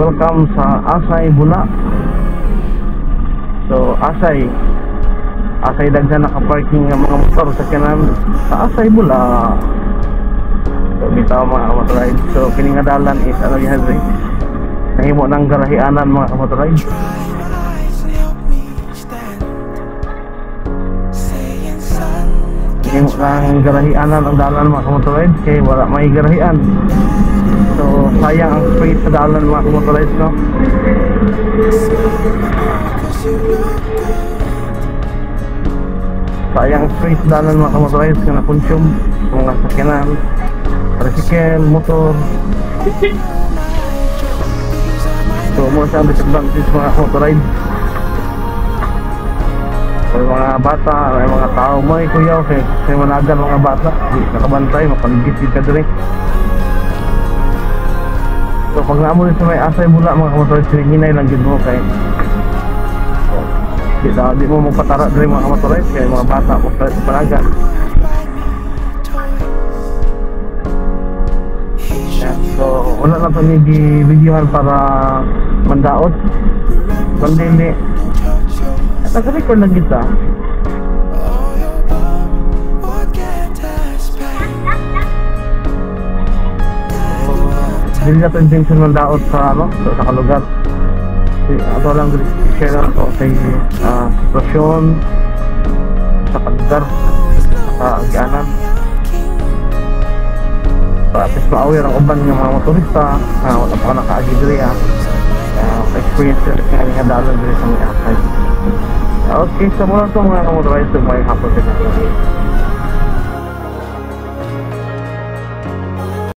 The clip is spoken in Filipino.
welcome sa Asay Bula. So Asay daghan naka-parking ng mga motor sa kanan sa Asay Bula. So bitaw mga kamotoride. So kining nga dalan is ano yan rin, nahimo ng garahianan mga kamotoride. Nahimo ng garahianan ang dalan mga kamotoride, kaya wala may garahian. So sayang ang space sa dalan mga kamotoride, no? Sayang space sa dalan mga kamotoride, kaya na-consume mga sakyanan, tricycle, motor. So mo sa disadvantage mga kamotoride. May mga bata, may mga tao, may kuyaw kay managan mga bata, di nakabantay, mapaligid ka diri. So pag naamo rin sa may Asay Bula mga kamotoride, sinihinay lang yun mo kay di mo magpatara diri mga kamotoride, kay mga bata mo panagan. So wala na ito ni-videohan para mandaot, kundi hindi nag-record lang kita. Hindi na ito intention mandaot sa sa kalugar. Ito lang share lang ito sa sitwasyon sa kalugar, sa agyanan, para at least ma-aware ang uban ng mga motorista na wala pa nakaagi diri experience nga nga dalan diri sa mga Asay. Okay, sa muna ito mga kamotorista, may hapon din.